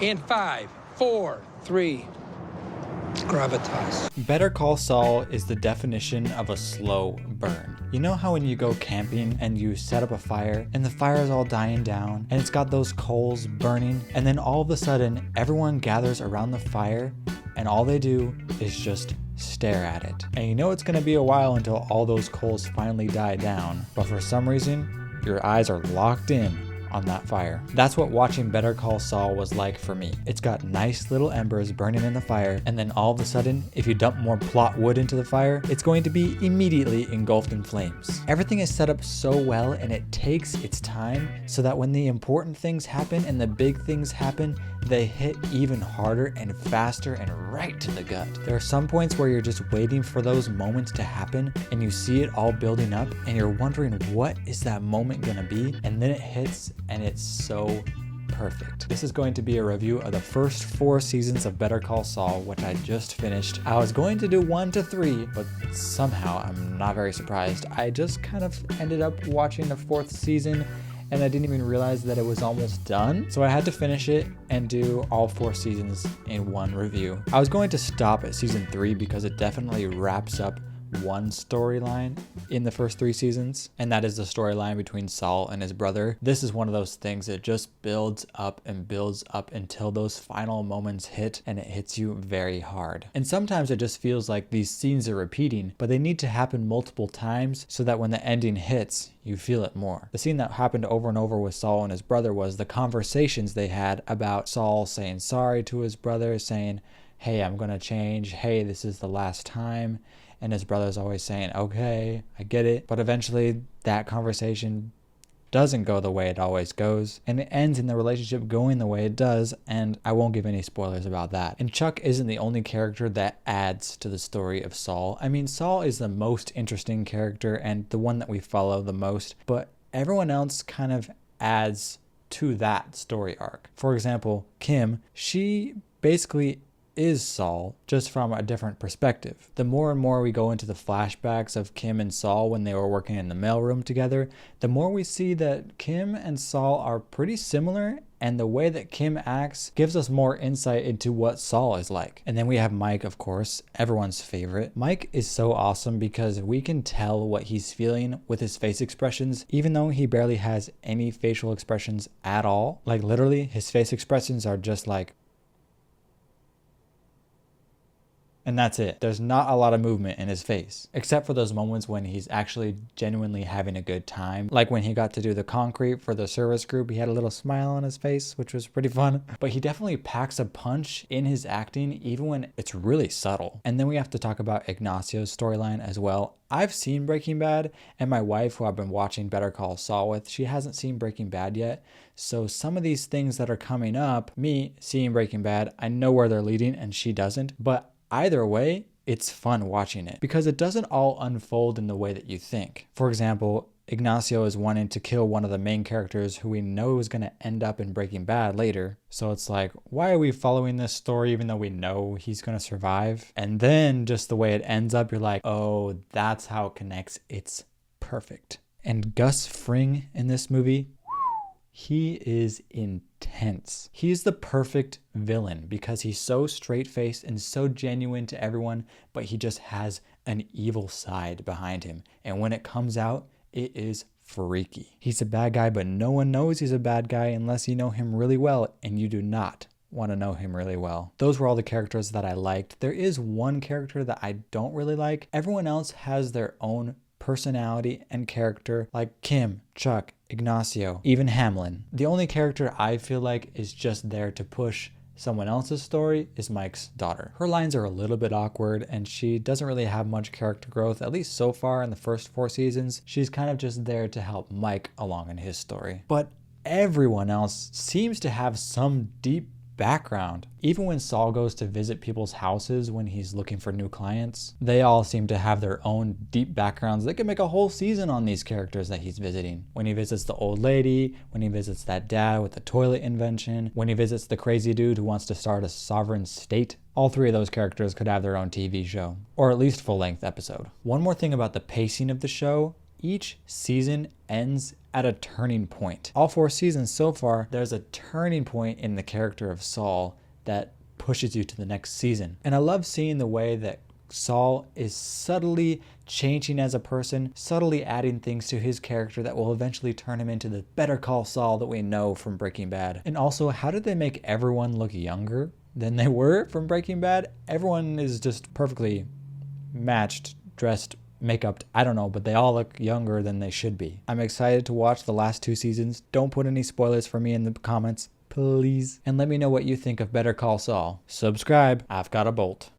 In 5, 4, 3, gravitas. Better Call Saul is the definition of a slow burn. You know how when you go camping and you set up a fire and the fire is all dying down and it's got those coals burning, and then all of a sudden everyone gathers around the fire and all they do is just stare at it. And you know it's gonna be a while until all those coals finally die down, but for some reason your eyes are locked in on that fire. That's what watching Better Call Saul was like for me. It's got nice little embers burning in the fire, and then all of a sudden, if you dump more plot wood into the fire, it's going to be immediately engulfed in flames. Everything is set up so well, and it takes its time so that when the important things happen and the big things happen, they hit even harder and faster and right to the gut. There are some points where you're just waiting for those moments to happen and you see it all building up and you're wondering, what is that moment gonna be? And then it hits and it's so perfect. This is going to be a review of the first 4 seasons of Better Call Saul, which I just finished. I was going to do 1 to 3, but somehow I'm not very surprised. I just kind of ended up watching the 4th season and I didn't even realize that it was almost done. So I had to finish it and do all 4 seasons in one review. I was going to stop at season 3 because it definitely wraps up one storyline in the first 3 seasons, and that is the storyline between Saul and his brother. This is one of those things that just builds up and builds up until those final moments hit, and it hits you very hard. And sometimes it just feels like these scenes are repeating, but they need to happen multiple times so that when the ending hits, you feel it more. The scene that happened over and over with Saul and his brother was the conversations they had about Saul saying sorry to his brother, saying, hey, I'm gonna change, hey, this is the last time. And his brother's always saying, okay, I get it. But eventually that conversation doesn't go the way it always goes, and it ends in the relationship going the way it does, and I won't give any spoilers about that. And Chuck isn't the only character that adds to the story of Saul. I mean, Saul is the most interesting character and the one that we follow the most, but everyone else kind of adds to that story arc. For example, Kim, she basically is Saul, just from a different perspective. The more and more we go into the flashbacks of Kim and Saul when they were working in the mailroom together, the more we see that Kim and Saul are pretty similar, and the way that Kim acts gives us more insight into what Saul is like. And then we have Mike, of course, everyone's favorite. Mike is so awesome because we can tell what he's feeling with his face expressions, even though he barely has any facial expressions at all. Like literally, his face expressions are just like, and that's it. There's not a lot of movement in his face, except for those moments when he's actually genuinely having a good time. Like when he got to do the concrete for the service group, he had a little smile on his face, which was pretty fun. But he definitely packs a punch in his acting, even when it's really subtle. And then we have to talk about Ignacio's storyline as well. I've seen Breaking Bad, and my wife, who I've been watching Better Call Saul with, she hasn't seen Breaking Bad yet. So some of these things that are coming up, me seeing Breaking Bad, I know where they're leading and she doesn't, but either way, it's fun watching it because it doesn't all unfold in the way that you think. For example, Ignacio is wanting to kill one of the main characters who we know is going to end up in Breaking Bad later. So it's like, why are we following this story even though we know he's going to survive? And then just the way it ends up, you're like, oh, that's how it connects. It's perfect. And Gus Fring in this movie, he is intense. He's the perfect villain because he's so straight-faced and so genuine to everyone, but he just has an evil side behind him. And when it comes out, it is freaky. He's a bad guy, but no one knows he's a bad guy unless you know him really well, and you do not want to know him really well. Those were all the characters that I liked. There is one character that I don't really like. Everyone else has their own personality and character, like Kim, Chuck, Ignacio, even Hamlin. The only character I feel like is just there to push someone else's story is Mike's daughter. Her lines are a little bit awkward and she doesn't really have much character growth, at least so far in the first 4 seasons. She's kind of just there to help Mike along in his story. But everyone else seems to have some deep background. Even when Saul goes to visit people's houses when he's looking for new clients, they all seem to have their own deep backgrounds. They could make a whole season on these characters that he's visiting. When he visits the old lady, when he visits that dad with the toilet invention, when he visits the crazy dude who wants to start a sovereign state, all 3 of those characters could have their own TV show, or at least full-length episode. One more thing about the pacing of the show, each season ends at a turning point. All 4 seasons so far, there's a turning point in the character of Saul that pushes you to the next season. And I love seeing the way that Saul is subtly changing as a person, subtly adding things to his character that will eventually turn him into the Better Call Saul that we know from Breaking Bad. And also, how did they make everyone look younger than they were from Breaking Bad? Everyone is just perfectly matched, dressed, makeup, I don't know, but they all look younger than they should be. I'm excited to watch the last 2 seasons. Don't put any spoilers for me in the comments, please. And let me know what you think of Better Call Saul. Subscribe. I've got a bolt.